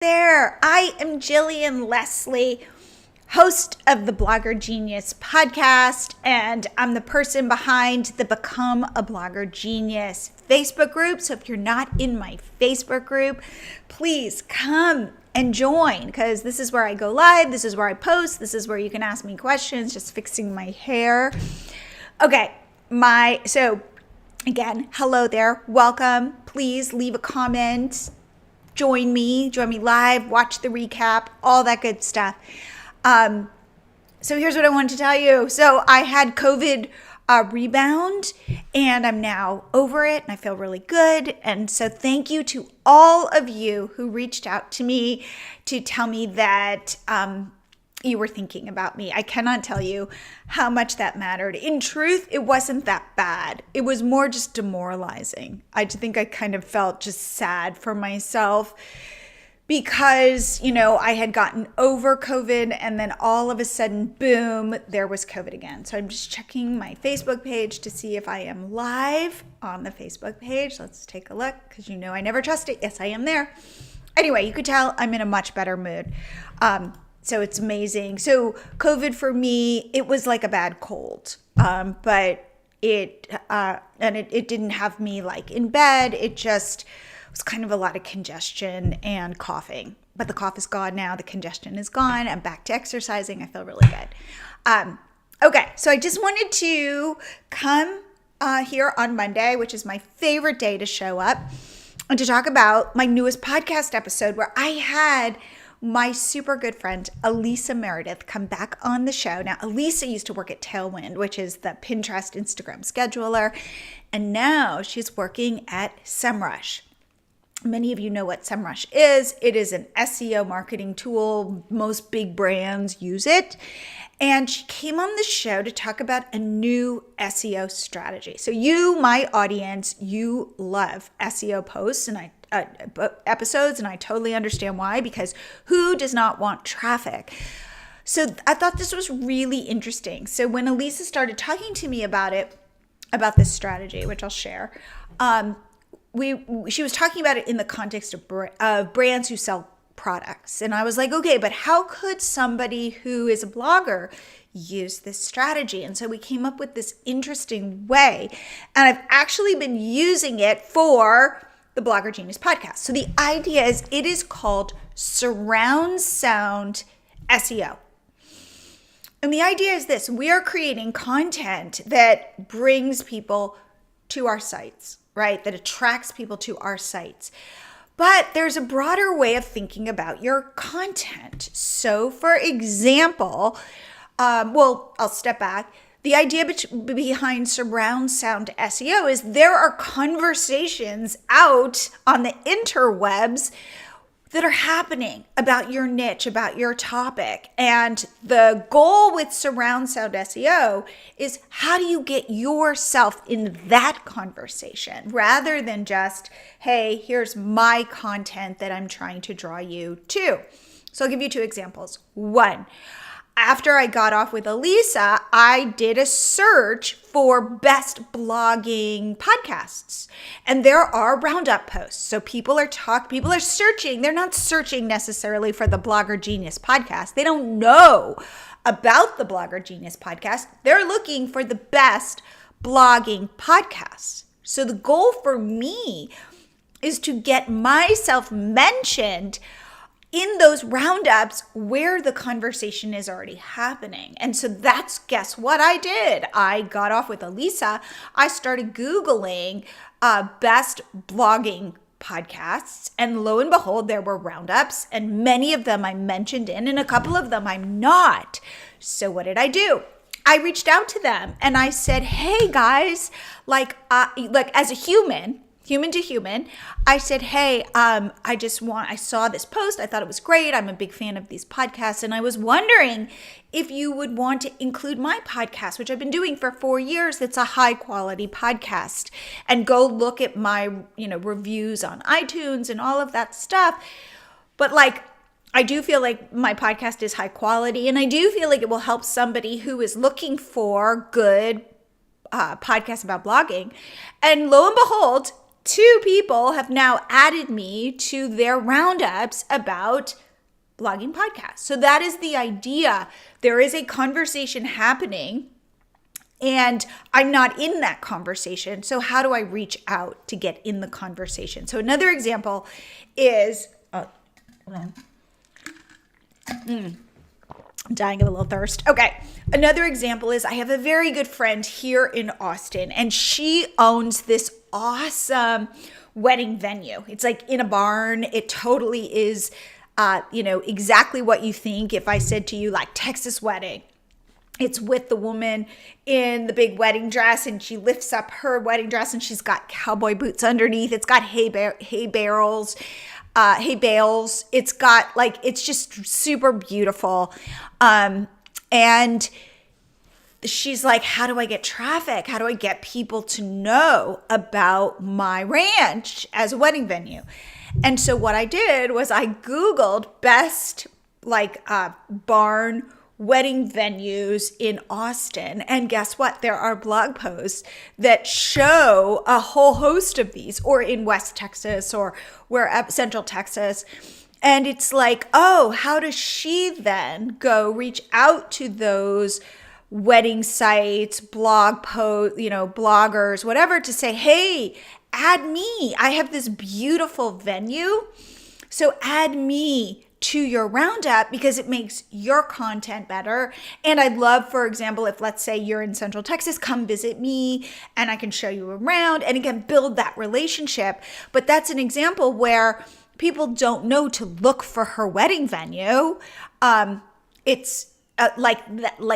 There, I am Jillian Leslie, host of the Blogger Genius podcast, and I'm the person behind the Become a Blogger Genius Facebook group. So if you're not in my Facebook group, please come and join, because this is where I go live, this is where I post, this is where you can ask me questions, just fixing my hair. Okay, so again, hello there, welcome. Please leave a comment. Join me live, watch the recap, all that good stuff. So here's what I wanted to tell you. So I had COVID rebound, and I'm now over it, and I feel really good. And so thank you to all of you who reached out to me to tell me that you were thinking about me. I cannot tell you how much that mattered. In truth, it wasn't that bad. It was more just demoralizing. I think I kind of felt just sad for myself because, I had gotten over COVID, and then all of a sudden, boom, there was COVID again. So I'm just checking my Facebook page to see if I am live on the Facebook page. Let's take a look, because I never trust it. Yes, I am there. Anyway, you could tell I'm in a much better mood. So it's amazing. So COVID for me, it was like a bad cold, but it didn't have me like in bed. It just was kind of a lot of congestion and coughing. But the cough is gone now. The congestion is gone. I'm back to exercising. I feel really good. Okay, so I just wanted to come here on Monday, which is my favorite day to show up, and to talk about my newest podcast episode where I had my super good friend, Elisa Meredith, come back on the show. Now, Elisa used to work at Tailwind, which is the Pinterest Instagram scheduler, and now she's working at SEMrush. Many of you know what SEMrush is. It is an SEO marketing tool. Most big brands use it. And she came on the show to talk about a new SEO strategy. So you, my audience, you love SEO posts and episodes, and I totally understand why, because who does not want traffic? So I thought this was really interesting. So when Elisa started talking to me about this strategy, which I'll share, she was talking about it in the context of brands who sell products. And I was like, okay, but how could somebody who is a blogger use this strategy? And so we came up with this interesting way, and I've actually been using it for the Blogger Genius podcast. So the idea is, it is called surround sound SEO. And the idea is this: we are creating content that brings people to our sites, right? That attracts people to our sites. But there's a broader way of thinking about your content. So for example, I'll step back. The idea behind surround sound SEO is there are conversations out on the interwebs that are happening about your niche, about your topic. And the goal with surround sound SEO is, how do you get yourself in that conversation rather than just, hey, here's my content that I'm trying to draw you to. So I'll give you two examples. One, after I got off with Elisa, I did a search for best blogging podcasts. And there are roundup posts. So people are searching. They're not searching necessarily for the Blogger Genius podcast. They don't know about the Blogger Genius podcast. They're looking for the best blogging podcasts. So the goal for me is to get myself mentioned in those roundups where the conversation is already happening. And so guess what I did? I got off with Elisa. I started Googling best blogging podcasts, and lo and behold, there were roundups, and many of them I'm mentioned in, and a couple of them I'm not. So what did I do? I reached out to them and I said, hey guys, like as a human to human, I said, hey, I saw this post. I thought it was great. I'm a big fan of these podcasts. And I was wondering if you would want to include my podcast, which I've been doing for 4 years. It's a high quality podcast, and go look at my, reviews on iTunes and all of that stuff. But I do feel like my podcast is high quality, and I do feel like it will help somebody who is looking for good podcasts about blogging. And lo and behold, 2 people have now added me to their roundups about blogging podcasts. So that is the idea. There is a conversation happening and I'm not in that conversation. So how do I reach out to get in the conversation? So another example is, I'm dying of a little thirst. Okay. Another example is I have a very good friend here in Austin, and she owns this awesome wedding venue. It's like in a barn. It totally is, exactly what you think if I said to you like Texas wedding. It's with the woman in the big wedding dress, and she lifts up her wedding dress and she's got cowboy boots underneath. It's got hay bales. It's got it's just super beautiful. And she's like, how do I get traffic? How do I get people to know about my ranch as a wedding venue? And so what I did was I Googled best barn wedding venues in Austin. And guess what? There are blog posts that show a whole host of these, or in West Texas or Central Texas. And it's like, oh, how does she then go reach out to those wedding sites, blog post, bloggers, whatever, to say, hey, add me. I have this beautiful venue. So add me to your roundup because it makes your content better. And I'd love, for example, if let's say you're in Central Texas, come visit me and I can show you around, and again, build that relationship. But that's an example where people don't know to look for her wedding venue. It's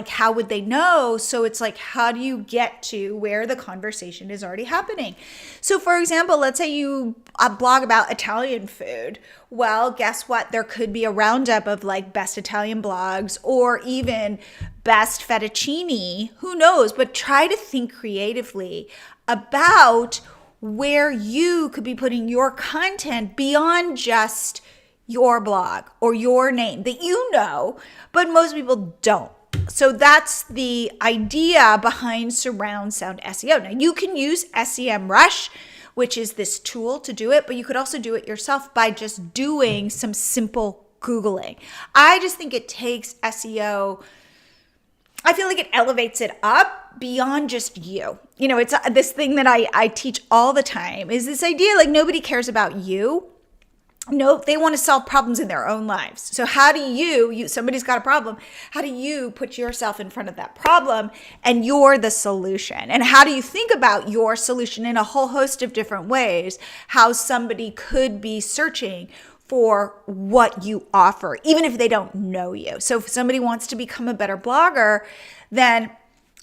how would they know? So it's like, how do you get to where the conversation is already happening? So for example, let's say you blog about Italian food. Well, guess what? There could be a roundup of best Italian blogs, or even best fettuccine. Who knows? But try to think creatively about where you could be putting your content beyond just your blog or your name that you know, but most people don't. So that's the idea behind surround sound SEO. Now you can use SEMrush, which is this tool to do it, but you could also do it yourself by just doing some simple Googling. I just think it takes SEO, I feel like it elevates it up beyond just you. It's this thing that I teach all the time, is this idea nobody cares about you. No, they want to solve problems in their own lives. So how do somebody's got a problem. How do you put yourself in front of that problem and you're the solution? And how do you think about your solution in a whole host of different ways? How somebody could be searching for what you offer, even if they don't know you. So if somebody wants to become a better blogger, then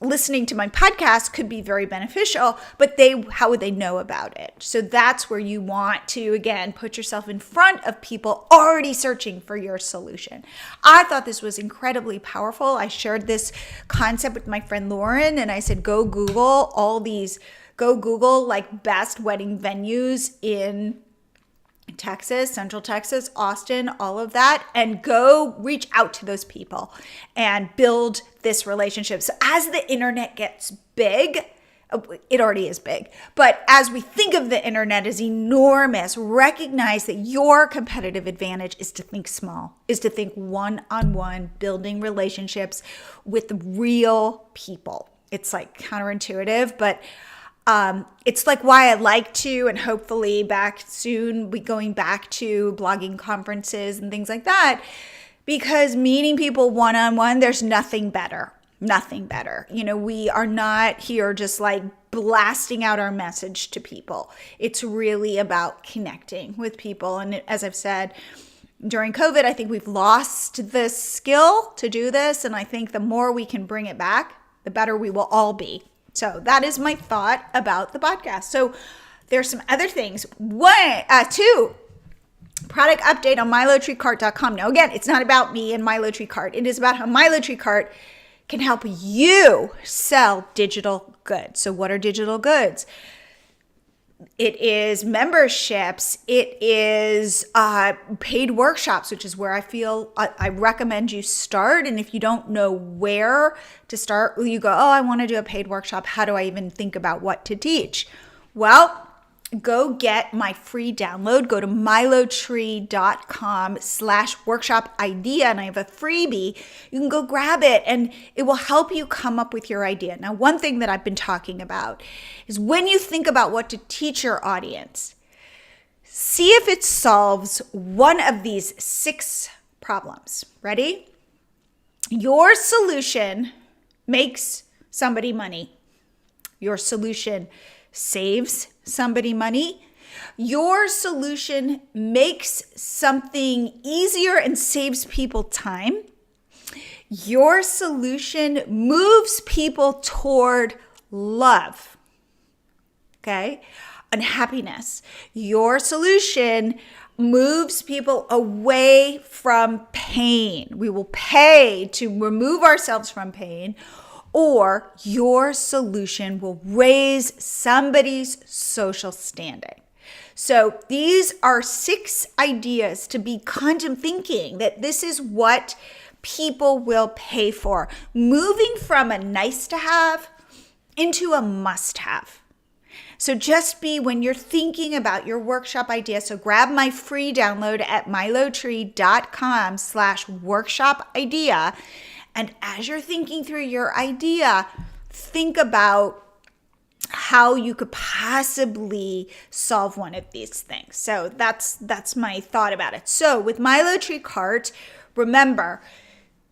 listening to my podcast could be very beneficial, but how would they know about it? So that's where you want to, again, put yourself in front of people already searching for your solution. I thought this was incredibly powerful. I shared this concept with my friend Lauren, and I said, go Google best wedding venues in Texas, Central Texas, Austin, all of that, and go reach out to those people and build this relationship. So as the internet gets big, it already is big, but as we think of the internet as enormous, recognize that your competitive advantage is to think small, is to think one-on-one, building relationships with real people. It's counterintuitive, but it's why I like to, and hopefully back soon, we going back to blogging conferences and things like that, because meeting people one-on-one, there's nothing better. We are not here just blasting out our message to people. It's really about connecting with people. And as I've said, during COVID, I think we've lost the skill to do this. And I think the more we can bring it back, the better we will all be. So that is my thought about the podcast. So there's some other things. 2, product update on MiloTreeCart.com. Now, again, it's not about me and MiloTreeCart. It is about how MiloTreeCart can help you sell digital goods. So what are digital goods? It is memberships. It is paid workshops, which is where I feel I recommend you start. And if you don't know where to start, you go, oh, I want to do a paid workshop. How do I even think about what to teach? Well, go get my free download. Go to milotree.com/workshop idea, and I have a freebie. You can go grab it, and it will help you come up with your idea. Now, one thing that I've been talking about is when you think about what to teach your audience, see if it solves one of these 6 problems. Ready? Your solution makes somebody money. Your solution saves somebody money. Your solution makes something easier and saves people time. Your solution moves people toward love, okay, and happiness. Your solution moves people away from pain. We will pay to remove ourselves from pain, or your solution will raise somebody's social standing. So these are 6 ideas to be thinking that this is what people will pay for. Moving from a nice to have into a must have. So just be, when you're thinking about your workshop idea, so grab my free download at milotree.com/workshop idea. And as you're thinking through your idea, think about how you could possibly solve one of these things. So that's my thought about it. So with MiloTree Cart, remember,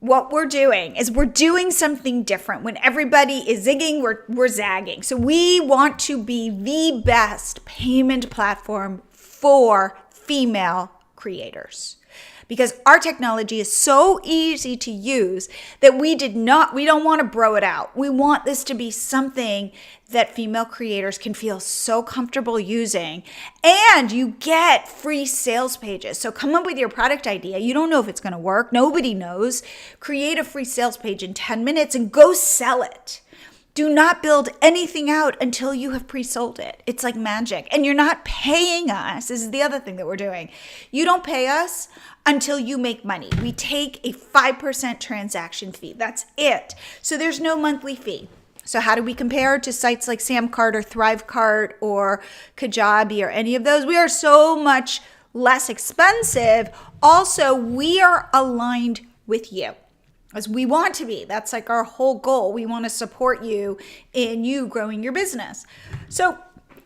what we're doing is we're doing something different. When everybody is zigging, we're zagging. So we want to be the best payment platform for female creators, because our technology is so easy to use that we don't want to bro it out. We want this to be something that female creators can feel so comfortable using, and you get free sales pages. So come up with your product idea. You don't know if it's going to work. Nobody knows. Create a free sales page in 10 minutes and go sell it. Do not build anything out until you have pre-sold it. It's like magic. And you're not paying us. This is the other thing that we're doing. You don't pay us until you make money. We take a 5% transaction fee. That's it. So there's no monthly fee. So how do we compare to sites like Samcart or Thrivecart or Kajabi or any of those? We are so much less expensive. Also, we are aligned with you, as we want to be. That's like our whole goal. We want to support you in you growing your business. So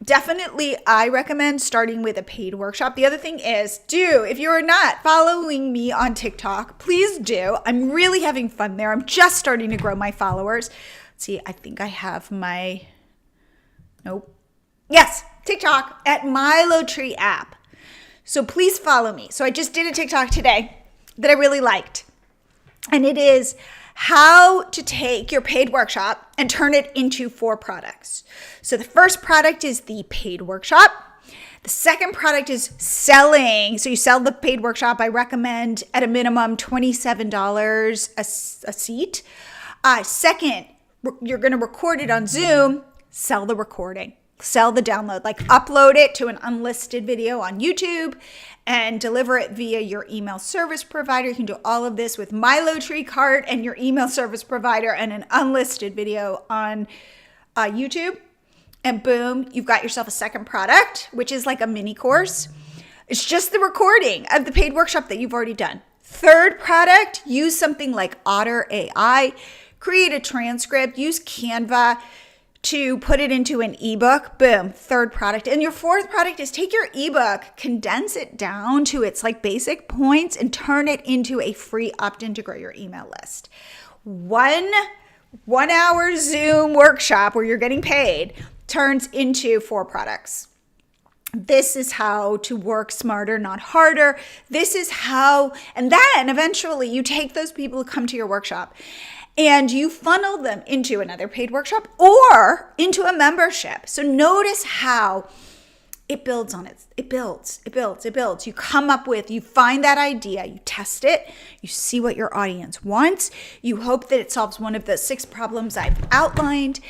definitely, I recommend starting with a paid workshop. The other thing is, if you're not following me on TikTok, please do. I'm really having fun there. I'm just starting to grow my followers. Let's see, I think I have Yes, TikTok at MiloTree app. So please follow me. So I just did a TikTok today that I really liked. And it is how to take your paid workshop and turn it into 4 products. So the first product is the paid workshop. The second product is selling. So you sell the paid workshop. I recommend at a minimum $27 a seat. Second, you're going to record it on Zoom. Sell the recording. Sell the download, like upload it to an unlisted video on YouTube and deliver it via your email service provider. You can do all of this with MiloTree Cart and your email service provider and an unlisted video on YouTube. And boom, you've got yourself a second product, which is like a mini course. It's just the recording of the paid workshop that you've already done. Third product, use something like Otter AI, create a transcript, use Canva to put it into an ebook. Boom, third product. And your fourth product is take your ebook, condense it down to its like basic points and turn it into a free opt-in to grow your email list. One hour Zoom workshop where you're getting paid turns into 4 products. This is how to work smarter, not harder. This is how, and then eventually you take those people who come to your workshop and you funnel them into another paid workshop or into a membership. So notice how it builds on it. It builds. You come up with, you find that idea, you test it, you see what your audience wants. You hope that it solves one of the 6 problems I've outlined.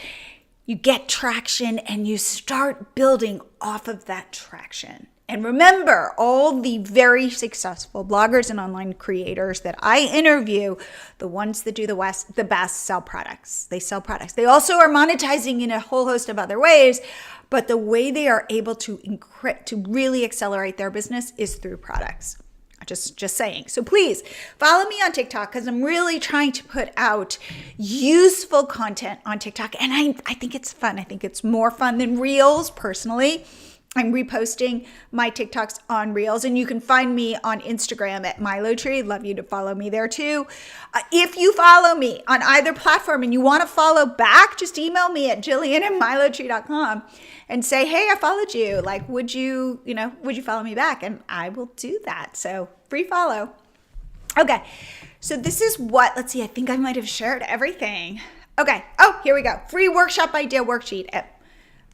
You get traction and you start building off of that traction. And remember, all the very successful bloggers and online creators that I interview, the ones that do the best sell products. They sell products. They also are monetizing in a whole host of other ways, but the way they are able to really accelerate their business is through products. Just saying. So please follow me on TikTok because I'm really trying to put out useful content on TikTok. And I think it's fun. I think it's more fun than Reels personally. I'm reposting my TikToks on Reels, and you can find me on Instagram at MiloTree. Love you to follow me there too. If you follow me on either platform and you want to follow back, just email me at jillian@milotree.com and say, hey, I followed you. Like, would you follow me back? And I will do that. So free follow. Okay. So this is let's see, I think I might have shared everything. Okay. Oh, here we go. Free workshop idea worksheet at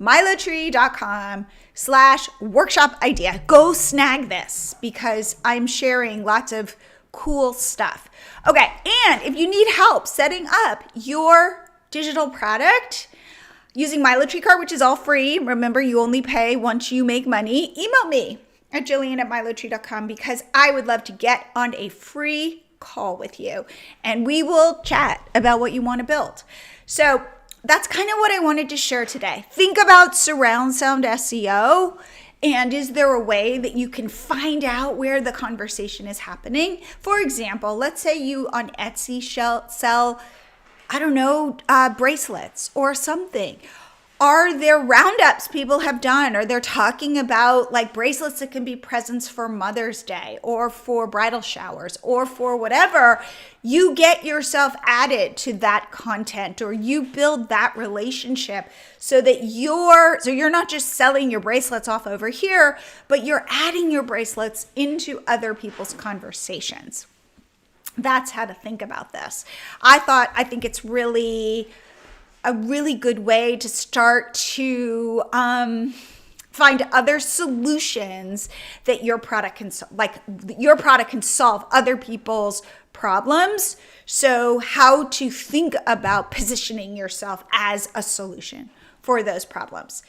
milotree.com/workshop idea. Go snag this because I'm sharing lots of cool stuff. Okay. And if you need help setting up your digital product using MiloTree card, which is all free. Remember, you only pay once you make money. Email me at jillian@milotree.com because I would love to get on a free call with you and we will chat about what you want to build. So that's kind of what I wanted to share today. Think about surround sound SEO. And is there a way that you can find out where the conversation is happening? For example, let's say you on Etsy sell, bracelets or something. Are there roundups people have done? Or they're talking about like bracelets that can be presents for Mother's Day or for bridal showers or for whatever. You get yourself added to that content or you build that relationship so that you're not just selling your bracelets off over here, but you're adding your bracelets into other people's conversations. That's how to think about this. I think it's really a really good way to start to find other solutions that your product can solve other people's problems. So how to think about positioning yourself as a solution for those problems.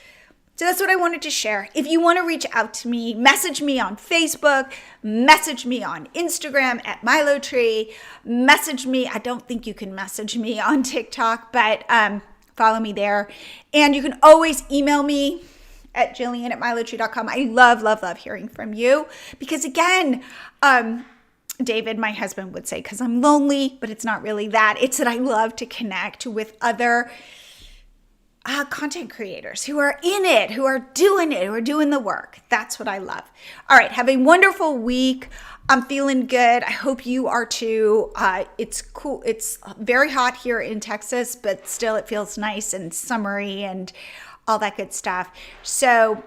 So that's what I wanted to share. If you want to reach out to me, message me on Facebook, message me on Instagram at MiloTree, message me. I don't think you can message me on TikTok, but follow me there. And you can always email me at jillian@milotree.com. I love hearing from you because again, David, my husband, would say, because I'm lonely, but it's not really that. It's that I love to connect with other content creators who are in it, who are doing it, who are doing the work. That's what I love. All right. Have a wonderful week. I'm feeling good. I hope you are too. It's cool. It's very hot here in Texas, but still it feels nice and summery and all that good stuff. So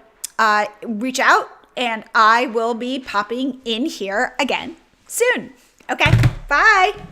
reach out and I will be popping in here again soon. Okay. Bye.